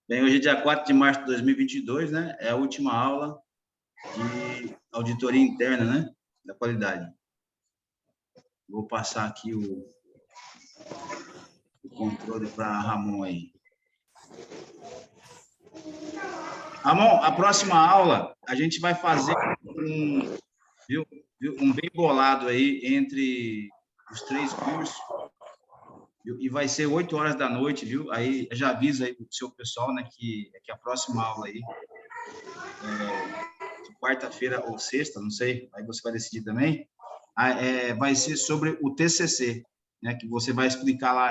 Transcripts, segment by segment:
Bem, hoje é dia 4 de março de 2022, né? É a última aula de auditoria interna, né? Da qualidade. Vou passar aqui o controle para Ramon aí. Ramon, a próxima aula a gente vai fazer um bem bolado aí entre os três cursos, viu? E vai ser 8 horas da noite, viu? Aí já avisa aí pro seu pessoal, né, que a próxima aula aí quarta-feira ou sexta, não sei, aí você vai decidir também, vai ser sobre o TCC, né, que você vai explicar lá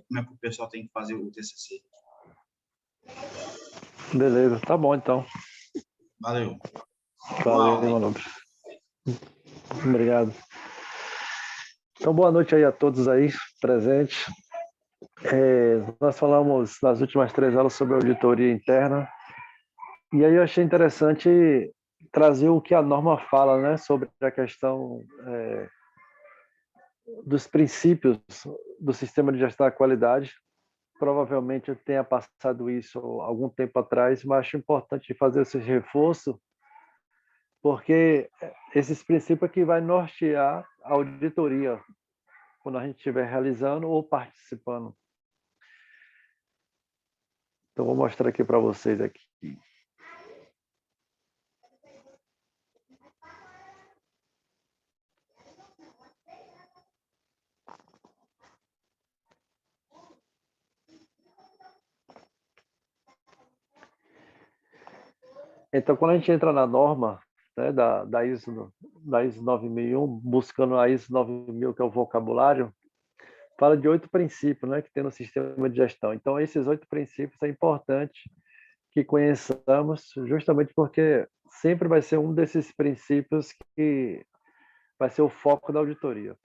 como é que o pessoal tem que fazer o TCC. Beleza, tá bom então. Valeu. Valeu, mano. Obrigado. Então, boa noite aí a todos aí presentes. Nós falamos nas últimas 3 aulas sobre auditoria interna, e aí eu achei interessante trazer o que a norma fala, né, sobre a questão dos princípios do sistema de gestão da qualidade. Provavelmente eu tenha passado isso algum tempo atrás, mas acho importante fazer esse reforço, porque esses princípios é que vai nortear a auditoria quando a gente estiver realizando ou participando. Então, vou mostrar aqui para vocês aqui. Então, quando a gente entra na norma, né, da ISO 9001, buscando a ISO 9000, que é o vocabulário, fala de 8 princípios, né, que tem no sistema de gestão. Então, esses 8 princípios é importante que conheçamos, justamente porque sempre vai ser um desses princípios que vai ser o foco da auditoria.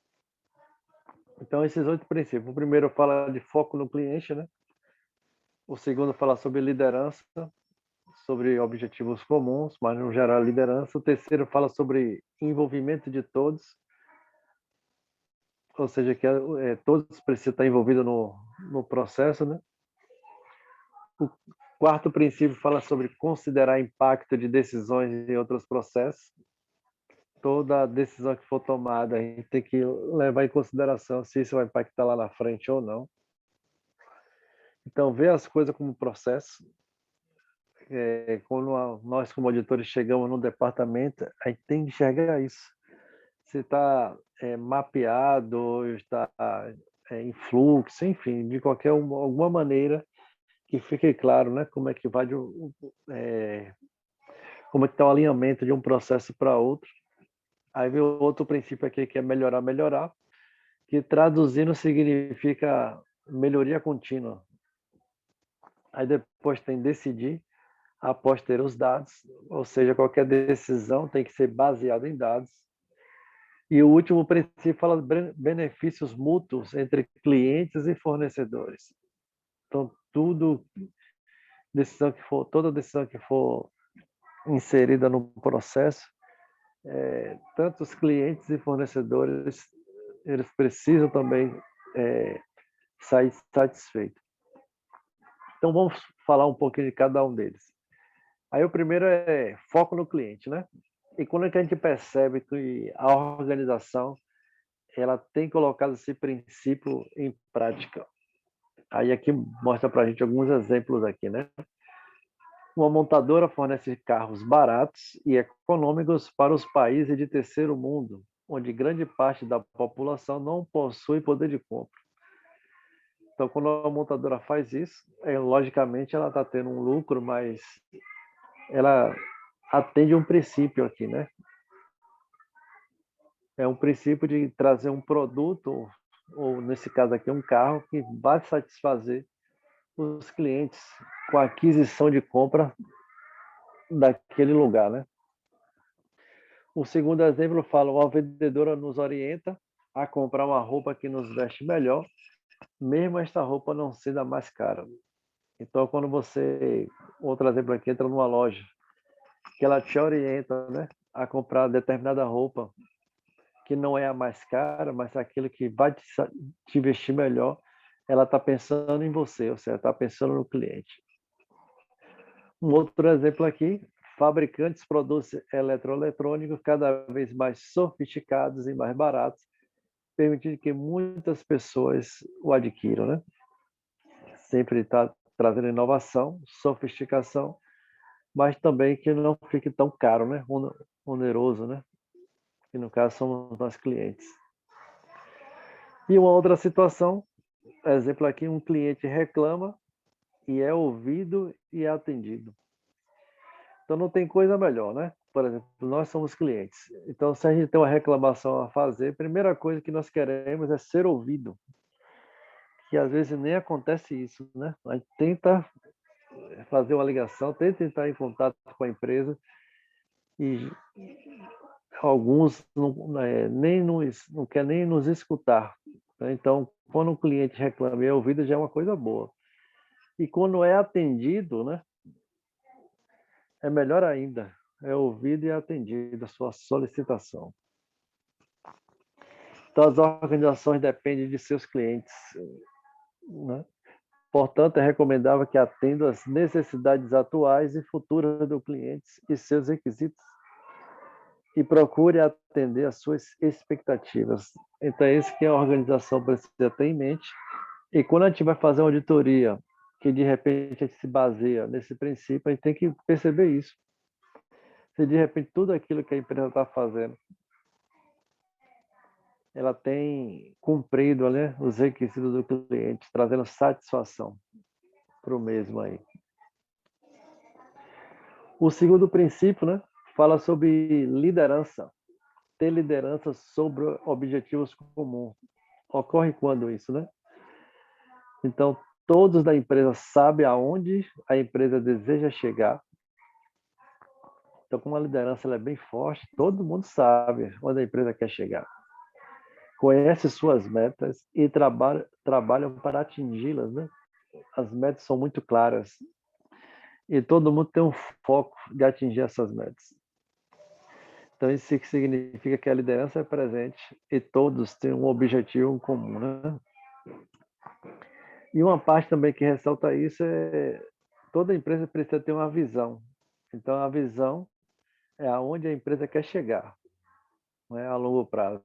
Então, esses 8 princípios. O primeiro fala de foco no cliente, né? O segundo fala sobre liderança, sobre objetivos comuns, mas no geral liderança. O terceiro fala sobre envolvimento de todos, ou seja, que todos precisam estar envolvidos no processo, né? O quarto princípio fala sobre considerar impacto de decisões em outros processos. Toda decisão que for tomada, a gente tem que levar em consideração se isso vai impactar lá na frente ou não. Então, ver as coisas como processo. Quando nós, como auditores, chegamos no departamento, a gente tem que enxergar isso. Se está mapeado, está em fluxo, enfim, de alguma maneira que fique claro, né, como é que vai como é que está o alinhamento de um processo para outro. Aí vem outro princípio aqui que é melhorar, que traduzindo significa melhoria contínua. Aí depois tem decidir após ter os dados, ou seja, qualquer decisão tem que ser baseada em dados. E o último princípio fala de benefícios mútuos entre clientes e fornecedores. Então, toda decisão que for inserida no processo, tanto os clientes e fornecedores, eles precisam também sair satisfeitos. Então, vamos falar um pouquinho de cada um deles. Aí o primeiro é foco no cliente, né? E quando é que a gente percebe que a organização ela tem colocado esse princípio em prática? Aí aqui mostra para a gente alguns exemplos aqui, né? Uma montadora fornece carros baratos e econômicos para os países de terceiro mundo, onde grande parte da população não possui poder de compra. Então, quando a montadora faz isso, logicamente ela está tendo um lucro, mas ela atende um princípio aqui, né? É um princípio de trazer um produto, ou nesse caso aqui, um carro que vai satisfazer os clientes com a aquisição de compra daquele lugar, né? O segundo exemplo fala, uma vendedora nos orienta a comprar uma roupa que nos veste melhor, mesmo esta roupa não sendo a mais cara. Então, quando você, outro exemplo aqui, entra numa loja, que ela te orienta, né, a comprar determinada roupa, que não é a mais cara, mas aquilo que vai te vestir melhor, ela está pensando em você, ou seja, está pensando no cliente. Um outro exemplo aqui, fabricantes de produtos eletroeletrônicos cada vez mais sofisticados e mais baratos, permitindo que muitas pessoas o adquiram, né? Sempre está trazendo inovação, sofisticação, mas também que não fique tão caro, né? Oneroso, né? Que no caso somos nós clientes. E uma outra situação, exemplo aqui, um cliente reclama e é ouvido e é atendido. Então não tem coisa melhor, né? Por exemplo, nós somos clientes. Então, se a gente tem uma reclamação a fazer, a primeira coisa que nós queremos é ser ouvido. Que às vezes nem acontece isso, né? A gente tenta fazer uma ligação, tenta entrar em contato com a empresa e alguns não quer nem nos escutar. Né? Então, quando um cliente reclama e é ouvido, já é uma coisa boa. E quando é atendido, né? É melhor ainda. É ouvido e atendido a sua solicitação. Então, as organizações dependem de seus clientes, né? Portanto, é recomendável que atenda às necessidades atuais e futuras do cliente e seus requisitos e procure atender às suas expectativas. Então, é isso que a organização precisa ter em mente. E quando a gente vai fazer uma auditoria, que de repente a gente se baseia nesse princípio, a gente tem que perceber isso. Se de repente tudo aquilo que a empresa está fazendo ela tem cumprido, né, os requisitos do cliente, trazendo satisfação para o mesmo aí. O segundo princípio, né, fala sobre liderança. Ter liderança sobre objetivos comuns. Ocorre quando isso, né? Então, todos da empresa sabem aonde a empresa deseja chegar. Então, como a liderança ela é bem forte, todo mundo sabe onde a empresa quer chegar. Conhece suas metas e trabalham para atingi-las, né? As metas são muito claras e todo mundo tem um foco de atingir essas metas. Então, isso significa que a liderança é presente e todos têm um objetivo comum, né? E uma parte também que ressalta isso é toda empresa precisa ter uma visão. Então, a visão é aonde a empresa quer chegar, né, a longo prazo.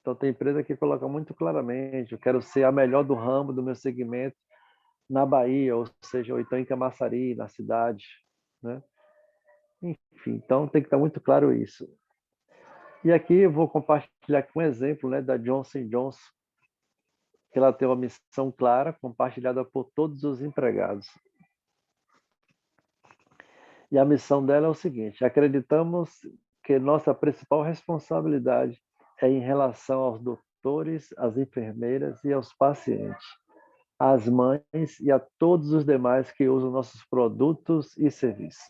Então, tem empresa que coloca muito claramente, eu quero ser a melhor do ramo do meu segmento na Bahia, ou seja, ou então em Camaçari, na cidade, né? Enfim, então tem que estar muito claro isso. E aqui eu vou compartilhar com um exemplo, né, da Johnson Johnson, que ela tem uma missão clara, compartilhada por todos os empregados. E a missão dela é o seguinte: acreditamos que nossa principal responsabilidade é em relação aos doutores, às enfermeiras e aos pacientes, às mães e a todos os demais que usam nossos produtos e serviços.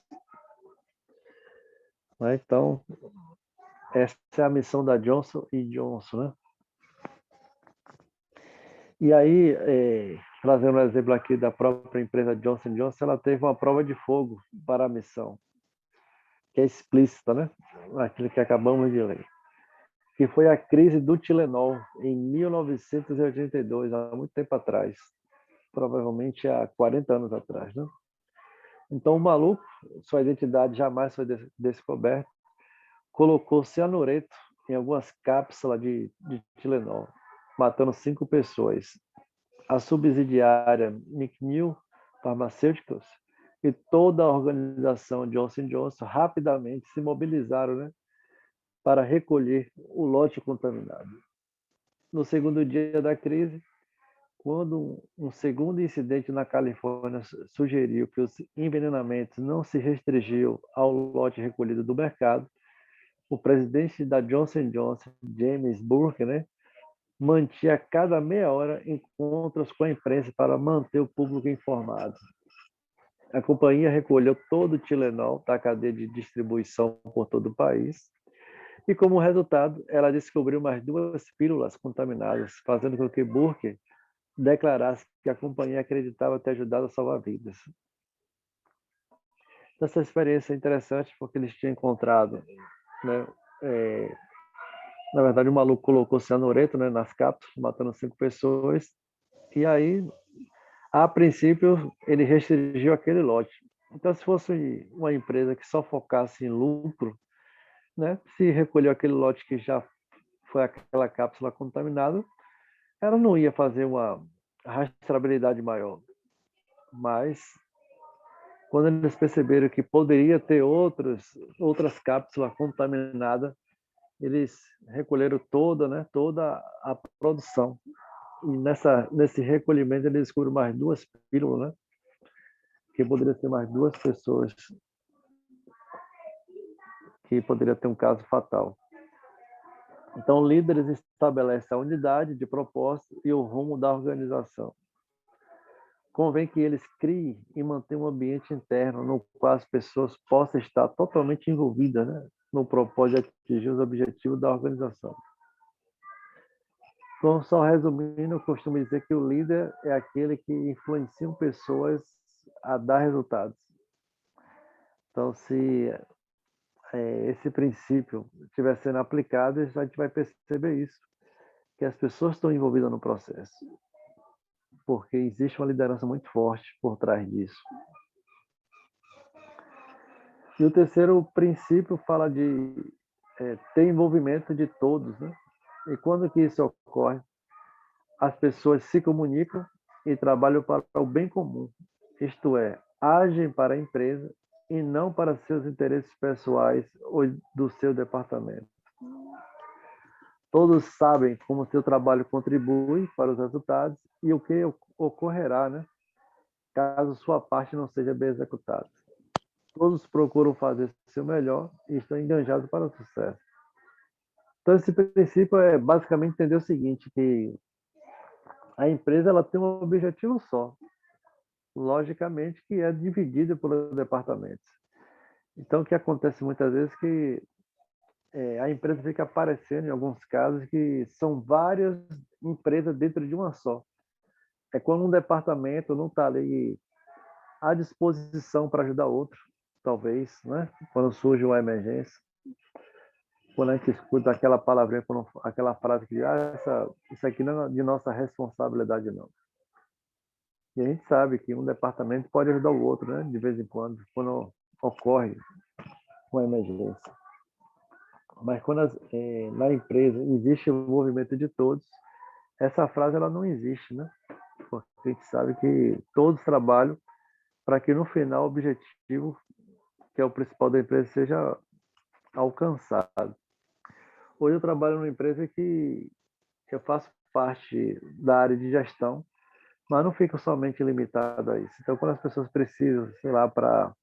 Então, essa é a missão da Johnson Johnson, né? E aí, trazendo um exemplo aqui da própria empresa Johnson Johnson, ela teve uma prova de fogo para a missão, que é explícita, né? Aquilo que acabamos de ler, que foi a crise do Tilenol em 1982, há muito tempo atrás, provavelmente há 40 anos atrás, né? Então, o maluco, sua identidade jamais foi descoberta, colocou cianureto em algumas cápsulas de Tilenol, matando 5 pessoas. A subsidiária McNeil Pharmaceuticals e toda a organização Johnson Johnson rapidamente se mobilizaram, né, para recolher o lote contaminado. No segundo dia da crise, quando um segundo incidente na Califórnia sugeriu que os envenenamentos não se restringiam ao lote recolhido do mercado, o presidente da Johnson Johnson, James Burke, né, mantinha a cada meia hora encontros com a imprensa para manter o público informado. A companhia recolheu todo o Tilenol da cadeia de distribuição por todo o país e, como resultado, ela descobriu mais 2 pílulas contaminadas, fazendo com que Burke declarasse que a companhia acreditava ter ajudado a salvar vidas. Essa experiência é interessante porque eles tinham encontrado, né, na verdade, o maluco colocou cianureto, né, nas cápsulas, matando 5 pessoas. E aí, a princípio, ele restringiu aquele lote. Então, se fosse uma empresa que só focasse em lucro, né, se recolheu aquele lote que já foi aquela cápsula contaminada, ela não ia fazer uma rastreabilidade maior. Mas, quando eles perceberam que poderia ter outras cápsulas contaminadas, eles recolheram toda a produção. E nesse recolhimento, eles descobriram mais 2 pílulas, né? Que poderia ser mais 2 pessoas que poderia ter um caso fatal. Então, líderes estabelecem a unidade de propósito e o rumo da organização. Convém que eles criem e mantenham um ambiente interno no qual as pessoas possam estar totalmente envolvidas, né, no propósito de atingir os objetivos da organização. Então, só resumindo, eu costumo dizer que o líder é aquele que influencia pessoas a dar resultados. Então, se esse princípio estiver sendo aplicado, a gente vai perceber isso, que as pessoas estão envolvidas no processo, porque existe uma liderança muito forte por trás disso. E o terceiro princípio fala de ter envolvimento de todos, né? E quando que isso ocorre? As pessoas se comunicam e trabalham para o bem comum, isto é, agem para a empresa e não para seus interesses pessoais ou do seu departamento. Todos sabem como seu trabalho contribui para os resultados e o que ocorrerá, né, caso sua parte não seja bem executada. Todos procuram fazer o seu melhor e estão engajados para o sucesso. Então, esse princípio é basicamente entender o seguinte, que a empresa ela tem um objetivo só, logicamente que é dividida por departamentos. Então, o que acontece muitas vezes é que a empresa fica aparecendo, em alguns casos, que são várias empresas dentro de uma só. É quando um departamento não está ali à disposição para ajudar outro, talvez, né? Quando surge uma emergência. Quando a gente escuta aquela palavrinha, aquela frase que diz, isso aqui não é de nossa responsabilidade, não. E a gente sabe que um departamento pode ajudar o outro, né? De vez em quando ocorre uma emergência. Mas quando na empresa existe o movimento de todos, essa frase ela não existe, né? Porque a gente sabe que todos trabalham para que no final o objetivo, que é o principal da empresa, seja alcançado. Hoje eu trabalho numa empresa que eu faço parte da área de gestão, mas não fico somente limitado a isso. Então, quando as pessoas precisam, sei lá, para,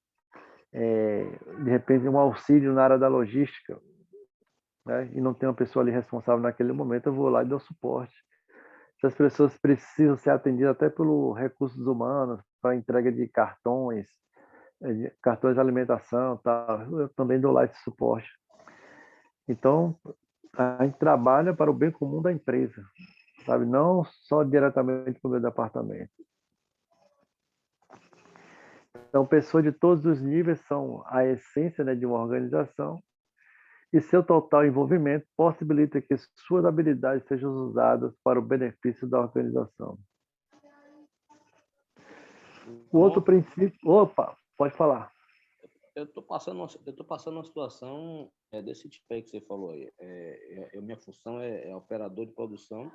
de repente, um auxílio na área da logística, né, e não tem uma pessoa ali responsável naquele momento, eu vou lá e dou suporte. Se as pessoas precisam ser atendidas até pelos recursos humanos, para entrega de cartões de alimentação, tal, eu também dou lá esse suporte. Então, a gente trabalha para o bem comum da empresa, sabe? Não só diretamente para o meu departamento. Então, pessoas de todos os níveis são a essência, né, de uma organização e seu total envolvimento possibilita que suas habilidades sejam usadas para o benefício da organização. O outro princípio... Opa, pode falar. Eu estou passando uma situação desse tipo aí que você falou aí. Minha função é operador de produção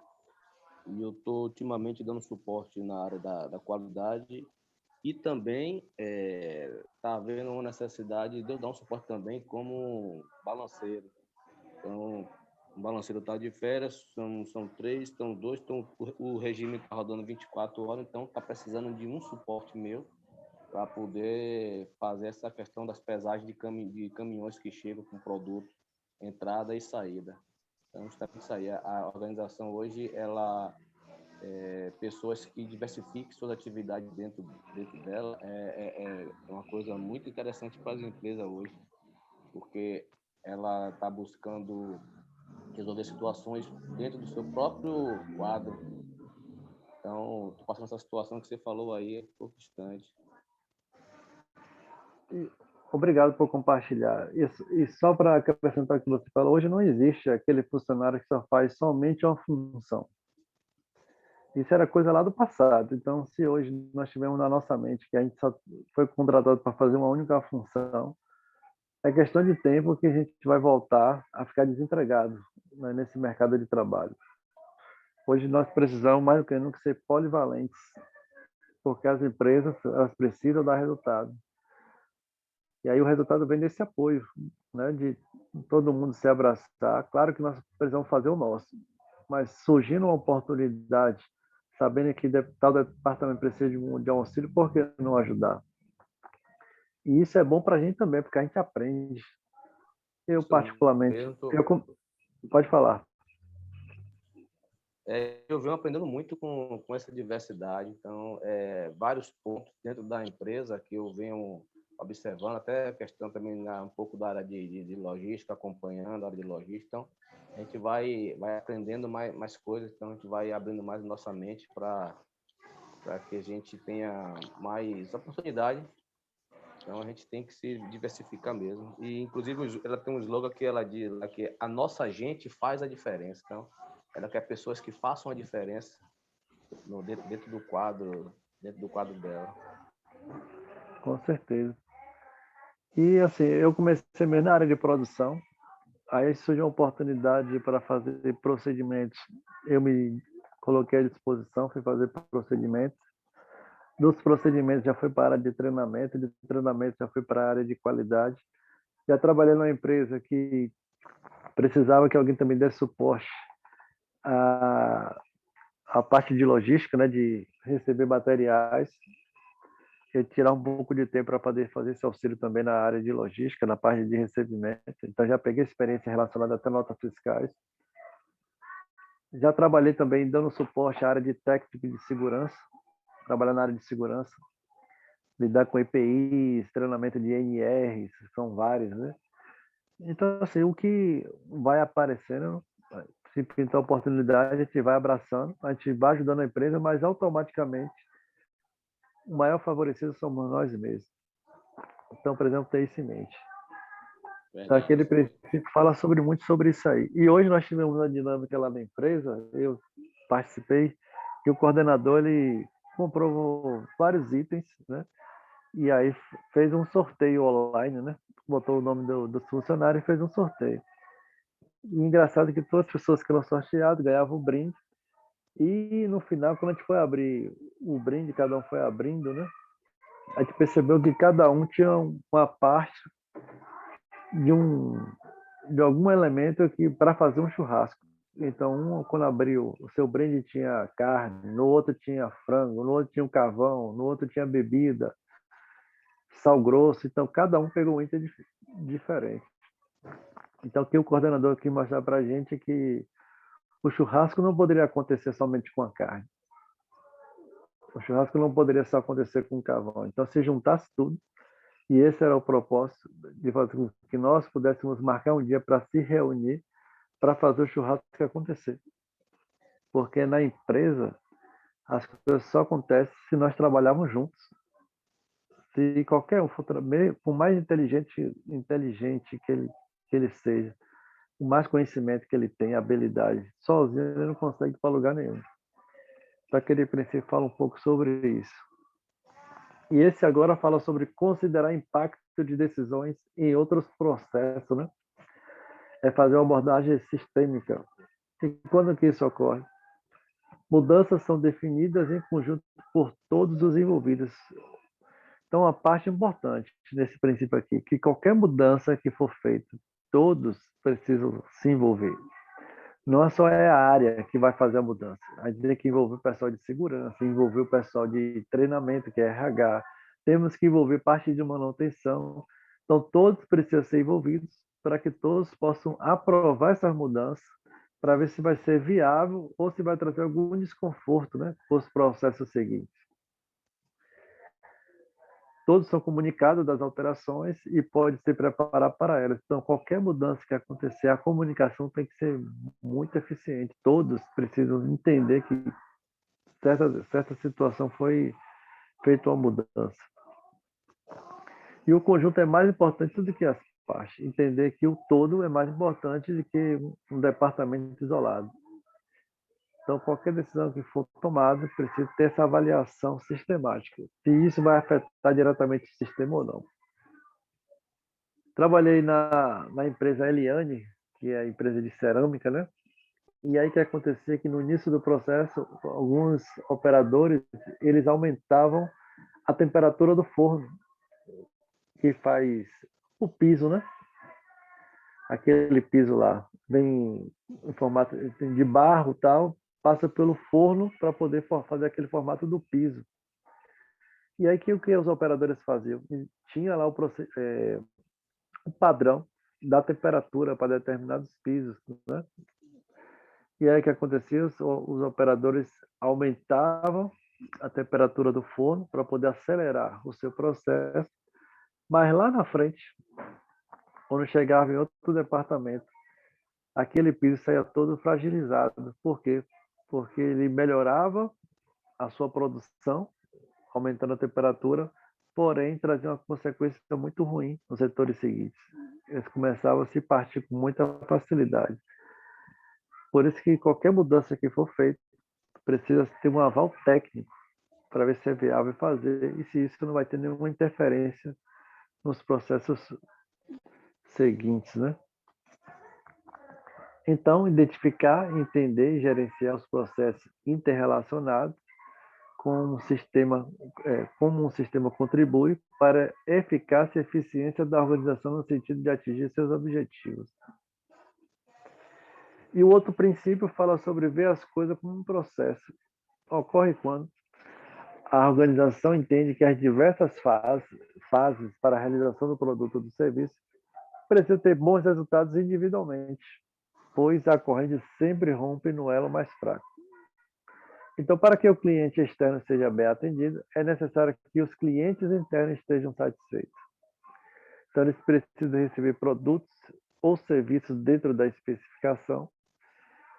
e eu estou ultimamente dando suporte na área da qualidade e também está havendo uma necessidade de eu dar um suporte também como balanceiro. Então, o balanceiro está de férias, são 3, estão 2, o regime está rodando 24 horas, então está precisando de um suporte meu para poder fazer essa questão das pesagens de caminhões que chegam com produto, entrada e saída. Então, está para sair. A organização hoje, ela pessoas que diversifiquem suas atividades dentro dela é uma coisa muito interessante para as empresas hoje, porque ela está buscando resolver situações dentro do seu próprio quadro. Então, estou passando essa situação que você falou aí por distante. Obrigado por compartilhar isso. E só para acrescentar o que você falou, hoje não existe aquele funcionário que só faz somente uma função. Isso era coisa lá do passado. Então, se hoje nós tivermos na nossa mente que a gente só foi contratado para fazer uma única função, é questão de tempo que a gente vai voltar a ficar desempregado, né, nesse mercado de trabalho. Hoje nós precisamos mais do que nunca ser polivalentes, porque as empresas elas precisam dar resultado. E aí o resultado vem desse apoio, né, de todo mundo se abraçar. Claro que nós precisamos fazer o nosso, mas surgindo uma oportunidade, sabendo que tal departamento precisa de um auxílio, por que não ajudar? E isso é bom para a gente também, porque a gente aprende. Eu, Isso particularmente, mesmo, tô, pode falar. eu venho aprendendo muito com essa diversidade. Então, vários pontos dentro da empresa que eu venho observando, até a questão também um pouco da área de logística, acompanhando a área de logística. Então, a gente vai aprendendo mais coisas, então a gente vai abrindo mais nossa mente para que a gente tenha mais oportunidade. Então, a gente tem que se diversificar mesmo. E, inclusive, ela tem um slogan que ela diz lá que a nossa gente faz a diferença. Então, ela quer pessoas que façam a diferença dentro do quadro dela. Com certeza. E assim, eu comecei mesmo na área de produção, aí surgiu uma oportunidade para fazer procedimentos. Eu me coloquei à disposição, fui fazer procedimentos. Dos procedimentos já fui para a área de treinamento já fui para a área de qualidade. Já trabalhei numa empresa que precisava que alguém também desse suporte à parte de logística, né, de receber materiais. Eu tirar um pouco de tempo para poder fazer esse auxílio também na área de logística, na parte de recebimento. Então, já peguei experiência relacionada até notas fiscais. Já trabalhei também dando suporte à área de técnico de segurança, trabalhar na área de segurança, lidar com EPIs, treinamento de NRs, são vários, né? Então, assim, o que vai aparecendo, se pintar oportunidade, a gente vai abraçando, a gente vai ajudando a empresa, mas automaticamente o maior favorecido somos nós mesmos. Então, por exemplo, ter isso em mente. Então, aquele princípio fala muito sobre isso aí. E hoje nós tivemos uma dinâmica lá na empresa, eu participei, que o coordenador ele comprou vários itens, né? E aí fez um sorteio online, né? Botou o nome dos funcionários e fez um sorteio. E engraçado que todas as pessoas que eram sorteadas ganhavam um brinde. E no final, quando a gente foi abrir o brinde, cada um foi abrindo, né? A gente percebeu que cada um tinha uma parte de algum elemento que para fazer um churrasco. Então, quando abriu, o seu brinde tinha carne, no outro tinha frango, no outro tinha um carvão, no outro tinha bebida, sal grosso. Então, cada um pegou um item diferente. Então, o que o coordenador quis mostrar para a gente é que o churrasco não poderia acontecer somente com a carne. O churrasco não poderia só acontecer com o carvão. Então, se juntasse tudo, e esse era o propósito de fazer com que nós pudéssemos marcar um dia para se reunir para fazer o churrasco acontecer. Porque na empresa, as coisas só acontecem se nós trabalharmos juntos. Se qualquer um for, por mais inteligente que ele seja, o mais conhecimento que ele tem, habilidade, sozinho ele não consegue ir para lugar nenhum. Então, aquele princípio fala um pouco sobre isso. E esse agora fala sobre considerar impacto de decisões em outros processos, né? É fazer uma abordagem sistêmica. E quando que isso ocorre? Mudanças são definidas em conjunto por todos os envolvidos. Então, a parte importante nesse princípio aqui, que qualquer mudança que for feita, todos precisam se envolver. Não só é a área que vai fazer a mudança. A gente tem que envolver o pessoal de segurança, envolver o pessoal de treinamento, que é RH. Temos que envolver parte de manutenção. Então, todos precisam ser envolvidos para que todos possam aprovar essas mudanças, para ver se vai ser viável ou se vai trazer algum desconforto, né, para os processos seguintes. Todos são comunicados das alterações e pode se preparar para elas. Então, qualquer mudança que acontecer, a comunicação tem que ser muito eficiente. Todos precisam entender que certa situação foi feita uma mudança. E o conjunto é mais importante do que as partes. Entender que o todo é mais importante do que um departamento isolado. Então, qualquer decisão que for tomada precisa ter essa avaliação sistemática, se isso vai afetar diretamente o sistema ou não. Trabalhei na empresa Eliane, que é a empresa de cerâmica, né? E aí o que acontecia que no início do processo, alguns operadores, eles aumentavam a temperatura do forno, que faz o piso, né? Aquele piso lá, bem em formato de barro e tal, passa pelo forno para poder fazer aquele formato do piso. E aí o que os operadores faziam? Tinha lá o padrão da temperatura para determinados pisos, né? E aí o que acontecia? Os operadores aumentavam a temperatura do forno para poder acelerar o seu processo, mas lá na frente, quando chegava em outro departamento, aquele piso saía todo fragilizado. Por quê? Porque ele melhorava a sua produção, aumentando a temperatura, porém trazia uma consequência muito ruim nos setores seguintes. Eles começavam a se partir com muita facilidade. Por isso que qualquer mudança que for feita, precisa ter um aval técnico para ver se é viável fazer e se isso não vai ter nenhuma interferência nos processos seguintes, né? Então, identificar, entender e gerenciar os processos interrelacionados como um sistema contribui para a eficácia e eficiência da organização no sentido de atingir seus objetivos. E o outro princípio fala sobre ver as coisas como um processo. Ocorre quando a organização entende que as diversas fases para a realização do produto ou do serviço precisam ter bons resultados individualmente, pois a corrente sempre rompe no elo mais fraco. Então, para que o cliente externo seja bem atendido, é necessário que os clientes internos estejam satisfeitos. Então, eles precisam receber produtos ou serviços dentro da especificação,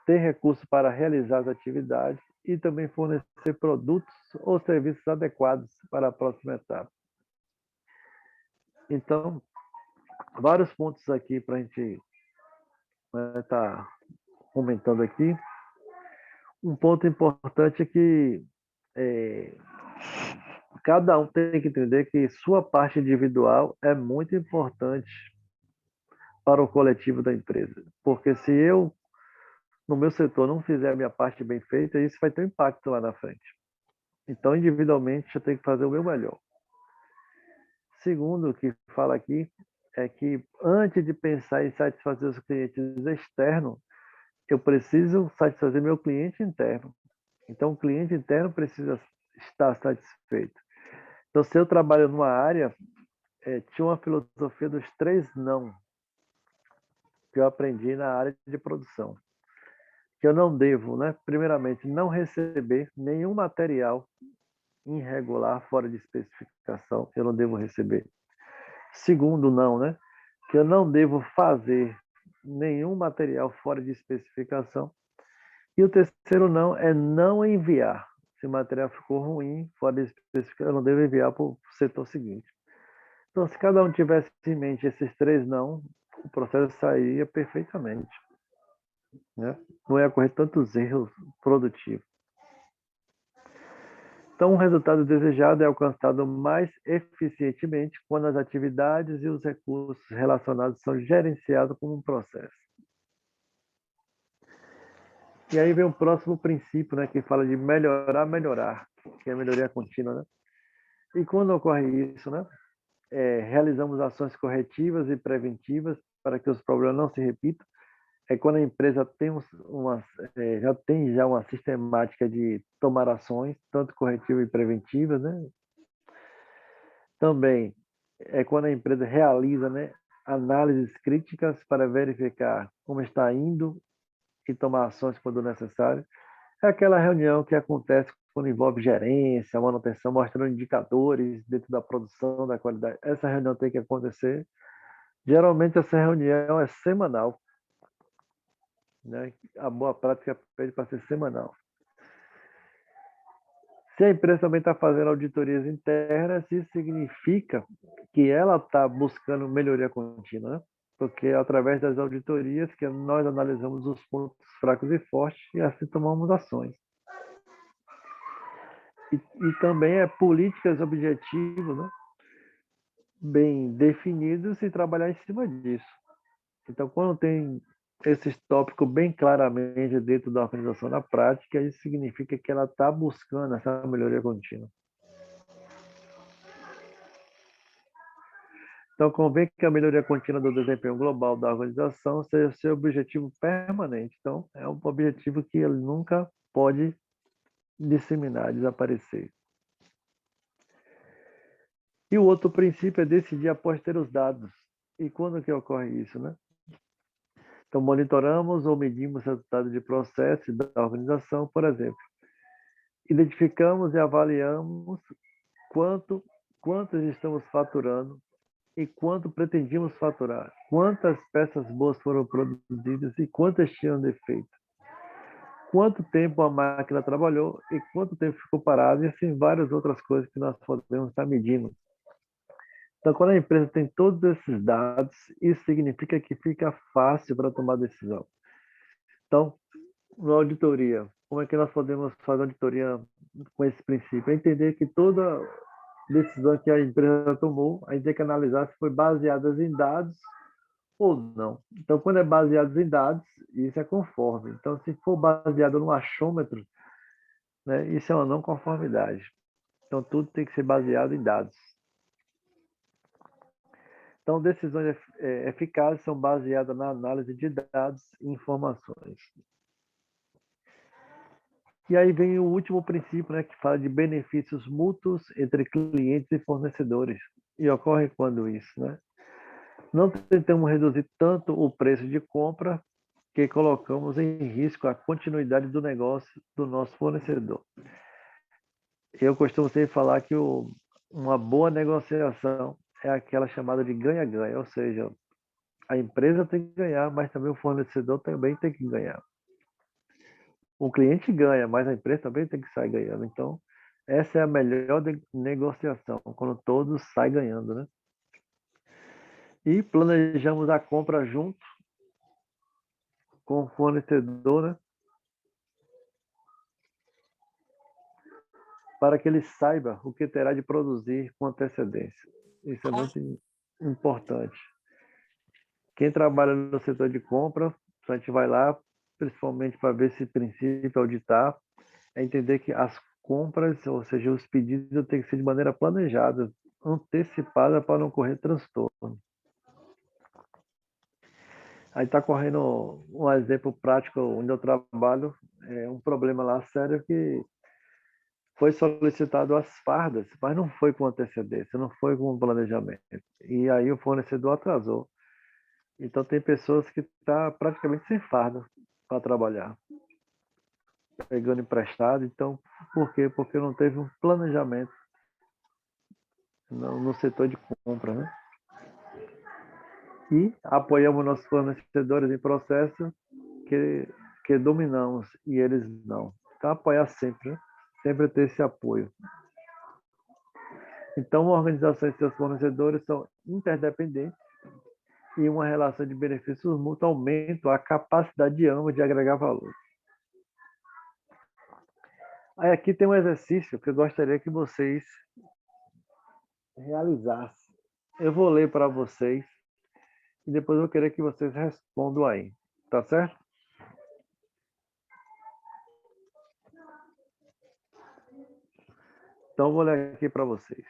ter recursos para realizar as atividades e também fornecer produtos ou serviços adequados para a próxima etapa. Então, vários pontos aqui para a gente estar comentando aqui. Um ponto importante é que cada um tem que entender que sua parte individual é muito importante para o coletivo da empresa. Porque se eu, no meu setor, não fizer a minha parte bem feita, isso vai ter um impacto lá na frente. Então, individualmente, eu tenho que fazer o meu melhor. Segundo, o que fala aqui é que antes de pensar em satisfazer os clientes externos, eu preciso satisfazer meu cliente interno. Então, o cliente interno precisa estar satisfeito. Então, se eu trabalho numa área, tinha uma filosofia dos 3 não, que eu aprendi na área de produção. Que eu não devo, né? Primeiramente, não receber nenhum material irregular fora de especificação, eu não devo receber. Segundo, não, né? Que eu não devo fazer nenhum material fora de especificação. E o terceiro não é não enviar. Se o material ficou ruim, fora de especificação, eu não devo enviar para o setor seguinte. Então, se cada um tivesse em mente esses 3 não, o processo sairia perfeitamente, né? Não ia ocorrer tantos erros produtivos. Então, o resultado desejado é alcançado mais eficientemente quando as atividades e os recursos relacionados são gerenciados como um processo. E aí vem o próximo princípio, né, que fala de melhorar, que é a melhoria contínua, né? E quando ocorre isso, né, realizamos ações corretivas e preventivas para que os problemas não se repitam. É quando a empresa tem já tem uma sistemática de tomar ações, tanto corretivas e preventivas, né? Também é quando a empresa realiza, né, análises críticas para verificar como está indo e tomar ações quando necessário. É aquela reunião que acontece quando envolve gerência, manutenção, mostrando indicadores dentro da produção, da qualidade. Essa reunião tem que acontecer. Geralmente, essa reunião é semanal, né? A boa prática pede para ser semanal. Se a empresa também está fazendo auditorias internas, isso significa que ela está buscando melhoria contínua, né? porque é através das auditorias que nós analisamos os pontos fracos e fortes e assim tomamos ações. E também é políticas, objetivos, né, bem definidos e trabalhar em cima disso. Então, quando tem esses tópicos bem claramente dentro da organização na prática, isso significa que ela está buscando essa melhoria contínua. Então, convém que a melhoria contínua do desempenho global da organização seja seu objetivo permanente. Então, é um objetivo que ele nunca pode disseminar, desaparecer. E o outro princípio é decidir após ter os dados. E quando que ocorre isso, né? Então, monitoramos ou medimos resultados de processo da organização, por exemplo. Identificamos e avaliamos quanto estamos faturando e quanto pretendíamos faturar, quantas peças boas foram produzidas e quantas tinham defeito, quanto tempo a máquina trabalhou e quanto tempo ficou parado, e assim várias outras coisas que nós podemos estar medindo. Então, quando a empresa tem todos esses dados, isso significa que fica fácil para tomar decisão. Então, na auditoria, como é que nós podemos fazer auditoria com esse princípio? É entender que toda decisão que a empresa tomou, a gente tem que analisar se foi baseada em dados ou não. Então, quando é baseado em dados, isso é conforme. Então, se for baseado no achômetro, né, isso é uma não conformidade. Então, tudo tem que ser baseado em dados. Então, decisões eficazes são baseadas na análise de dados e informações. E aí vem o último princípio, né, que fala de benefícios mútuos entre clientes e fornecedores. E ocorre quando isso, né? Não tentamos reduzir tanto o preço de compra que colocamos em risco a continuidade do negócio do nosso fornecedor. Eu costumo sempre falar que uma boa negociação é aquela chamada de ganha-ganha, ou seja, a empresa tem que ganhar, mas também o fornecedor também tem que ganhar. O cliente ganha, mas a empresa também tem que sair ganhando. Então, essa é a melhor negociação, quando todos saem ganhando, né? E planejamos a compra junto com o fornecedor, né? Para que ele saiba o que terá de produzir com antecedência. Isso é muito importante. Quem trabalha no setor de compra, a gente vai lá, principalmente para ver esse princípio auditar, é entender que as compras, ou seja, os pedidos têm que ser de maneira planejada, antecipada para não correr transtorno. Aí está correndo um exemplo prático onde eu trabalho, um problema lá sério que foi solicitado as fardas, mas não foi com antecedência, não foi com planejamento. E aí o fornecedor atrasou. Então tem pessoas que estão praticamente sem farda para trabalhar, pegando emprestado. Então, por quê? Porque não teve um planejamento no setor de compra, né? E apoiamos nossos fornecedores em processo que dominamos e eles não. Então, apoiar sempre, né? Sempre ter esse apoio. Então, uma organização e seus fornecedores são interdependentes e uma relação de benefícios mútuos aumenta a capacidade de ambos de agregar valor. Aí aqui tem um exercício que eu gostaria que vocês realizassem. Eu vou ler para vocês e depois eu vou querer que vocês respondam aí. Tá certo? Então, eu vou ler aqui para vocês.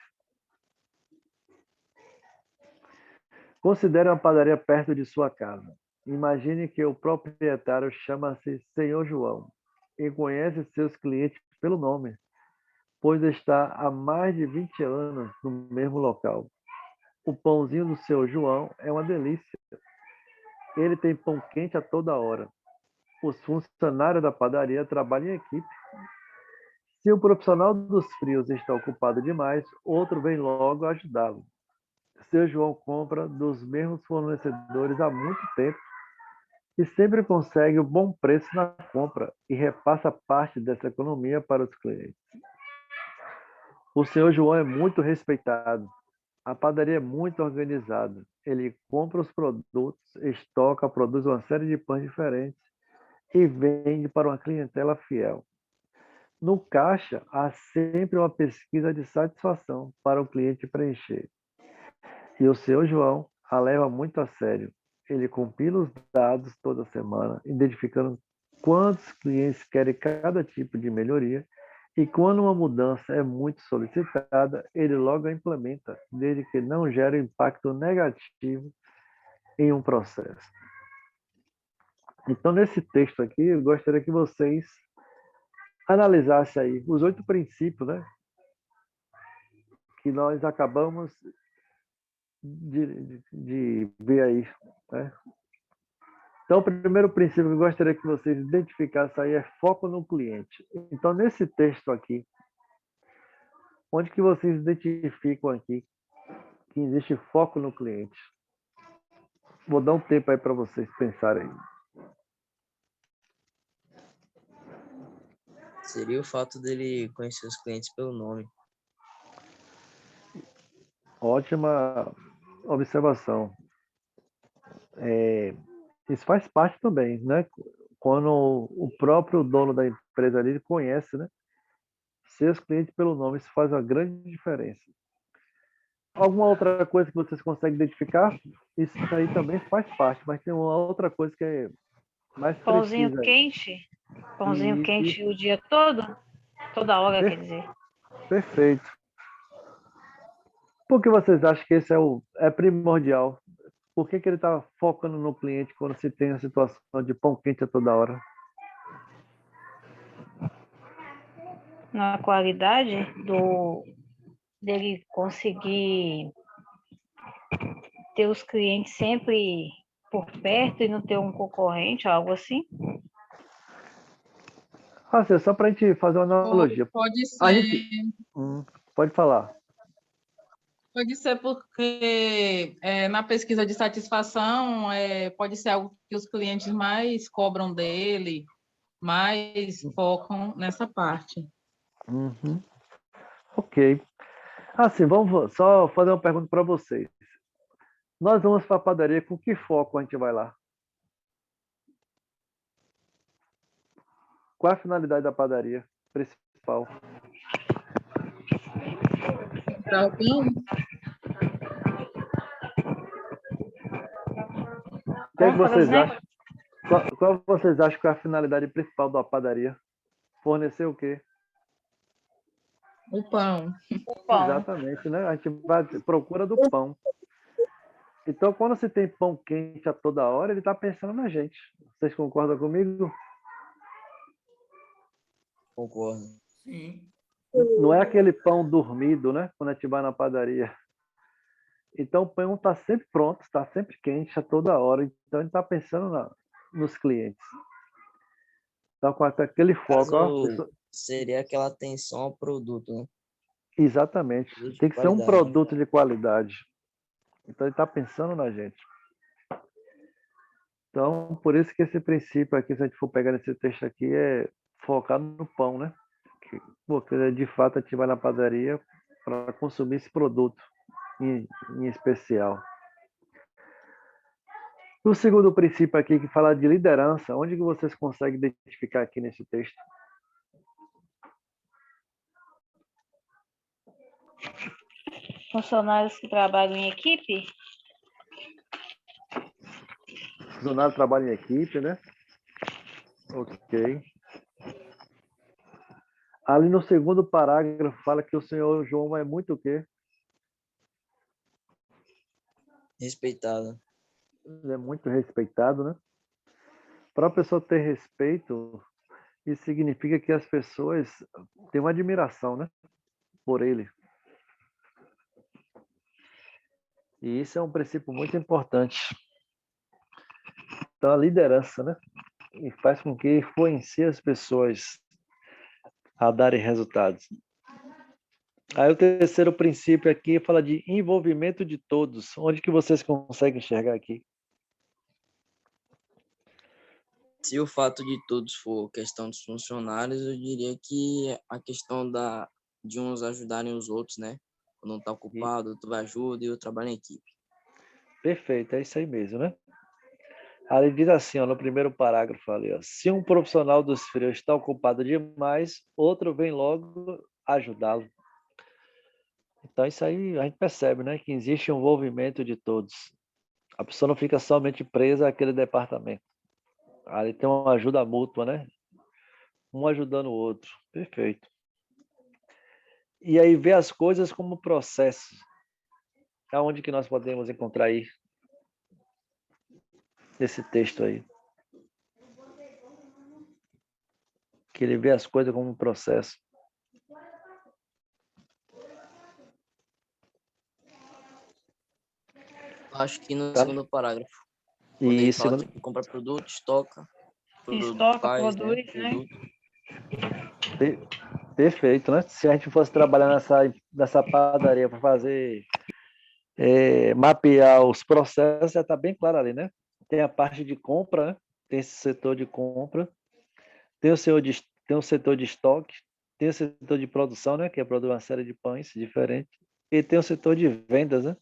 Considere uma padaria perto de sua casa. Imagine que o proprietário chama-se Senhor João e conhece seus clientes pelo nome, pois está há mais de 20 anos no mesmo local. O pãozinho do seu João é uma delícia. Ele tem pão quente a toda hora. Os funcionários da padaria trabalham em equipe. Se o profissional dos frios está ocupado demais, outro vem logo ajudá-lo. Seu João compra dos mesmos fornecedores há muito tempo e sempre consegue um bom preço na compra e repassa parte dessa economia para os clientes. O Senhor João é muito respeitado. A padaria é muito organizada Ele compra os produtos, estoca, produz uma série de pães diferentes e vende para uma clientela fiel. No caixa, há sempre uma pesquisa de satisfação para o cliente preencher. E o seu João a leva muito a sério. Ele compila os dados toda semana, identificando quantos clientes querem cada tipo de melhoria, e quando uma mudança é muito solicitada, ele logo a implementa, desde que não gere impacto negativo em um processo. Então, nesse texto aqui, eu gostaria que vocês analisassem aí os 8 princípios, né, que nós acabamos de ver aí, né? Então, o primeiro princípio que eu gostaria que vocês identificassem aí é foco no cliente. Então, nesse texto aqui, onde que vocês identificam aqui que existe foco no cliente? Vou dar um tempo aí para vocês pensarem. Seria o fato dele conhecer os clientes pelo nome. Ótima observação. Isso faz parte também, né? Quando o próprio dono da empresa ali conhece, né, seus clientes pelo nome, isso faz uma grande diferença. Alguma outra coisa que vocês conseguem identificar? Isso aí também faz parte, mas tem uma outra coisa que é mais Pãozinho precisa. quente? Pãozinho Isso, quente o dia todo? Toda hora, quer dizer. perfeito. Por que vocês acham que esse é primordial? Por que ele está focando no cliente quando se tem a situação de pão quente a toda hora? Na qualidade dele conseguir ter os clientes sempre por perto e não ter um concorrente, algo assim? Assim, só para a gente fazer uma analogia. Pode A ser, gente... pode falar. pode ser porque na pesquisa de satisfação pode ser algo que os clientes mais cobram dele, mais focam nessa parte. Uhum. Ok. Assim, vamos só fazer uma pergunta para vocês. Nós vamos para a padaria com que foco a gente vai lá? Qual é a finalidade da padaria principal? Para o pão, O que é que Vamos vocês fazer acham? Qual vocês acham que é a finalidade principal da padaria? Fornecer o quê? o pão. o pão. Exatamente, né? A gente vai à procura do pão. Então, quando você tem pão quente a toda hora, ele está pensando na gente. Vocês concordam comigo? Concordo. Sim. Não é aquele pão dormido, né? Quando a gente vai na padaria. Então, o pão está sempre pronto, está sempre quente a toda hora. Então, ele está pensando nos clientes. Então, com aquele foco, ó, Seria aquela atenção ao produto, né? exatamente. Produto de Tem que ser um qualidade, né? produto de qualidade. Então, ele está pensando na gente. Então, por isso que esse princípio aqui, se a gente for pegar nesse texto aqui, é focar no pão, né? Porque, de fato, a gente vai na padaria para consumir esse produto em especial. O segundo princípio aqui, que fala de liderança, onde que vocês conseguem identificar aqui nesse texto? Funcionários que trabalham em equipe? Funcionário trabalha em equipe, né? Ok. Ali no segundo parágrafo fala que o senhor João é muito o quê? Respeitado. Ele é muito respeitado, né? Para a pessoa ter respeito, isso significa que as pessoas têm uma admiração, né? Por ele. E isso é um princípio muito importante. Então, a liderança, né? E faz com que influencie as pessoas a darem resultados. Aí o terceiro princípio aqui fala de envolvimento de todos. Onde que vocês conseguem enxergar aqui? Se o fato de todos for questão dos funcionários, eu diria que a questão de uns ajudarem os outros, né? Quando um está ocupado, outro ajuda e eu trabalho em equipe. Perfeito, é isso aí mesmo, né? Ali diz assim, ó, no primeiro parágrafo ali, ó, se um profissional dos frios está ocupado demais, outro vem logo ajudá-lo. Então, isso aí a gente percebe, né? Que existe um envolvimento de todos. A pessoa não fica somente presa àquele departamento. Ali tem uma ajuda mútua, né? Um ajudando o outro. Perfeito. E aí ver as coisas como processo. Aonde que nós podemos encontrar aí nesse texto aí? Que ele vê as coisas como um processo. Acho que no Tá? segundo parágrafo, quando E ele fala segundo, que compra produto, estoca, Estoca, faz, né, produz, né? produto. perfeito, né? Se a gente fosse trabalhar nessa padaria para fazer, mapear os processos, já está bem claro ali, né? Tem a parte de compra, né? Tem esse setor de compra, tem o setor de estoque, tem o setor de produção, né? Que é produzir uma série de pães diferentes, e tem o setor de vendas, né?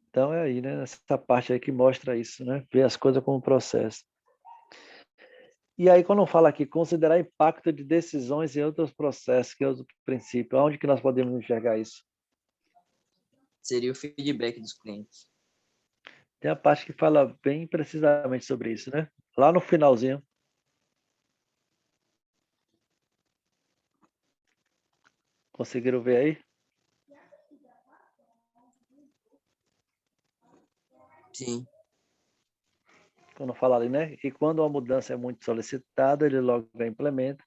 Então é aí, né? Essa parte aí que mostra isso, né? Ver as coisas como processo. E aí, quando fala aqui, considerar impacto de decisões em outros processos, que é outro princípio, onde que nós podemos enxergar isso? Seria o feedback dos clientes. Tem a parte que fala bem precisamente sobre isso, né? Lá no finalzinho. Conseguiram ver aí? Sim. Quando fala ali, né? E quando uma mudança é muito solicitada, ele logo a implementa,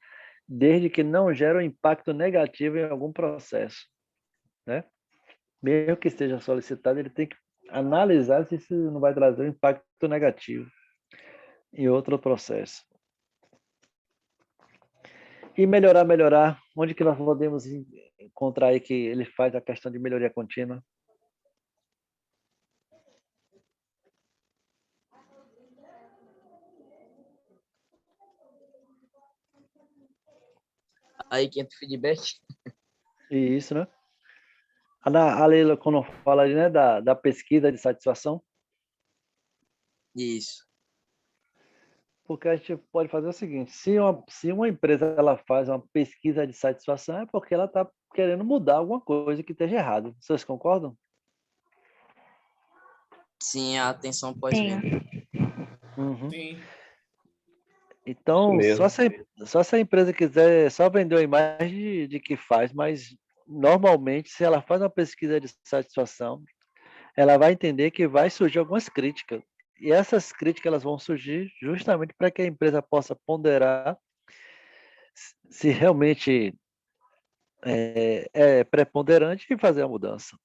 desde que não gere um impacto negativo em algum processo, né? Mesmo que esteja solicitado, ele tem que analisar se isso não vai trazer um impacto negativo em outro processo. E melhorar, onde que nós podemos encontrar aí que ele faz a questão de melhoria contínua? Aí que entra o feedback. E isso, né? A Leila, quando fala ali, né, da pesquisa de satisfação, Isso. porque a gente pode fazer o seguinte, se uma empresa ela faz uma pesquisa de satisfação, é porque ela está querendo mudar alguma coisa que esteja errado. Vocês concordam? Sim, a atenção Sim. pós-venda. Uhum. Sim, isso Então, mesmo. só se a empresa quiser só vender a imagem de que faz, mas normalmente, se ela faz uma pesquisa de satisfação, ela vai entender que vai surgir algumas críticas. E essas críticas elas vão surgir justamente para que a empresa possa ponderar se realmente é preponderante e fazer a mudança.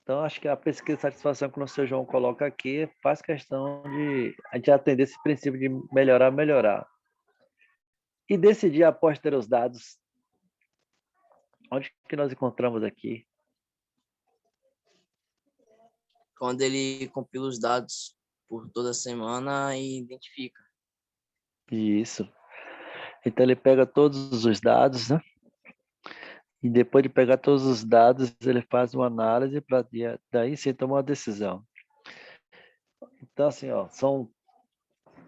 Então, acho que a pesquisa de satisfação que o Sr. João coloca aqui faz questão de a gente atender esse princípio de melhorar. E decidir após ter os dados. Onde que nós encontramos aqui? Quando ele compila os dados por toda semana e identifica. Isso. Então, ele pega todos os dados, né? E depois de pegar todos os dados, ele faz uma análise para daí sim tomar uma decisão. Então, assim, ó, são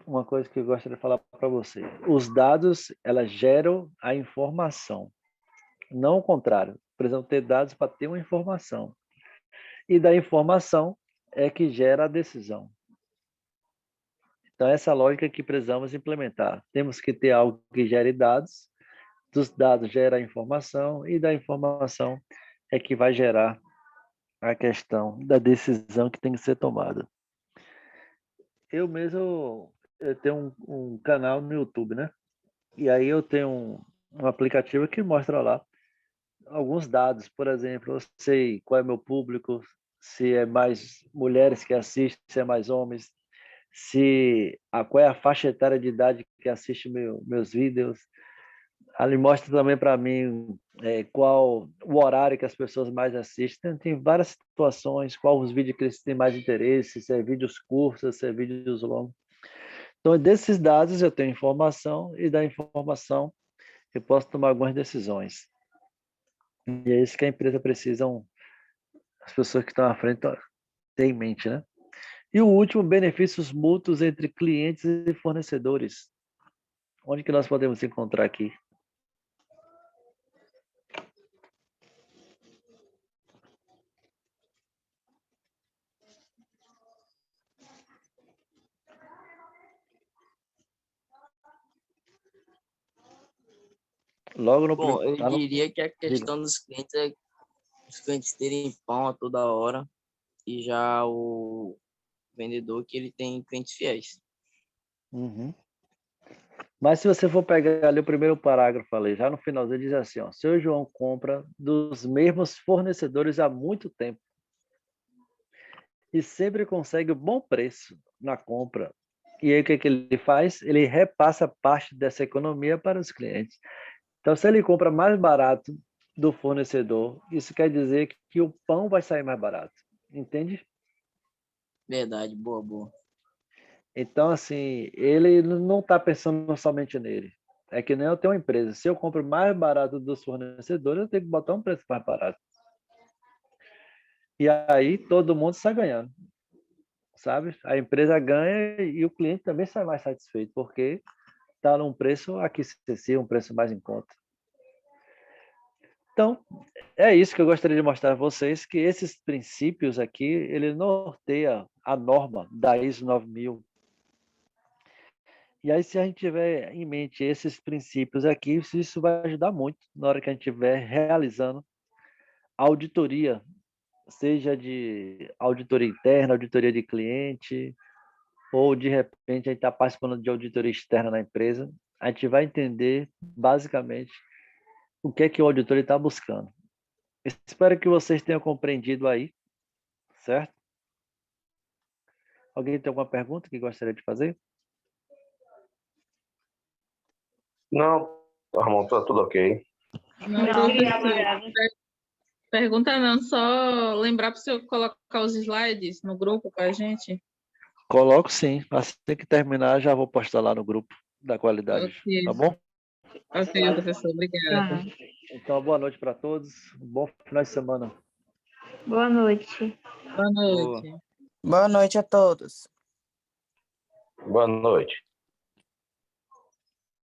uma coisa que eu gostaria de falar para você. Os dados, elas geram a informação, não o contrário. Precisam ter dados para ter uma informação. E da informação é que gera a decisão. Então, essa lógica que precisamos implementar. Temos que ter algo que gere dados, dos dados gera a informação, e da informação é que vai gerar a questão da decisão que tem que ser tomada. Eu mesmo eu tenho um canal no YouTube, né? E aí eu tenho um aplicativo que mostra lá alguns dados. Por exemplo, eu sei qual é meu público, se é mais mulheres que assistem, se é mais homens, qual é a faixa etária de idade que assiste meus vídeos. Ali mostra também para mim qual o horário que as pessoas mais assistem. Tem várias situações, qual os vídeos que eles têm mais interesse, se é vídeos curtos, se é vídeos longos. Então, desses dados eu tenho informação e da informação eu posso tomar algumas decisões. E é isso que a empresa precisa as pessoas que estão à frente têm em mente, né? E o último, benefícios mútuos entre clientes e fornecedores. Onde que nós podemos encontrar aqui? Logo no Bom, eu lá no- diria que a diga. questão dos clientes é os clientes terem pão a toda hora e já o vendedor que ele tem clientes fiéis. Uhum. Mas se você for pegar ali o primeiro parágrafo ali, já no finalzinho diz assim, ó, seu João compra dos mesmos fornecedores há muito tempo e sempre consegue um bom preço na compra. E aí o que ele faz? Ele repassa parte dessa economia para os clientes. Então, se ele compra mais barato do fornecedor, isso quer dizer que o pão vai sair mais barato. Entende? Verdade, boa, boa. Então, assim, ele não está pensando somente nele. É que nem eu tenho uma empresa. Se eu compro mais barato dos fornecedores, eu tenho que botar um preço mais barato. E aí todo mundo sai ganhando, sabe? A empresa ganha e o cliente também sai mais satisfeito, porque está num preço acessível, um preço mais em conta. Então, é isso que eu gostaria de mostrar a vocês, que esses princípios aqui, ele norteia a norma da ISO 9000. E aí, se a gente tiver em mente esses princípios aqui, isso vai ajudar muito na hora que a gente estiver realizando auditoria, seja de auditoria interna, auditoria de cliente, ou de repente a gente está participando de auditoria externa na empresa, a gente vai entender basicamente o que é que o auditor está buscando. Espero que vocês tenham compreendido aí, certo? Alguém tem alguma pergunta que gostaria de fazer? Não, Ramon, tá tudo ok. Não, Não, professor. obrigada. Pergunta não, só lembrar para o senhor colocar os slides no grupo com a gente. Coloco sim. Assim que terminar, já vou postar lá no grupo da qualidade. Ok, Tá bom? ok, professor, obrigada. Tá. Então, boa noite para todos. Um bom final de semana. Boa noite. Boa Boa. noite. Boa noite a todos. Boa noite.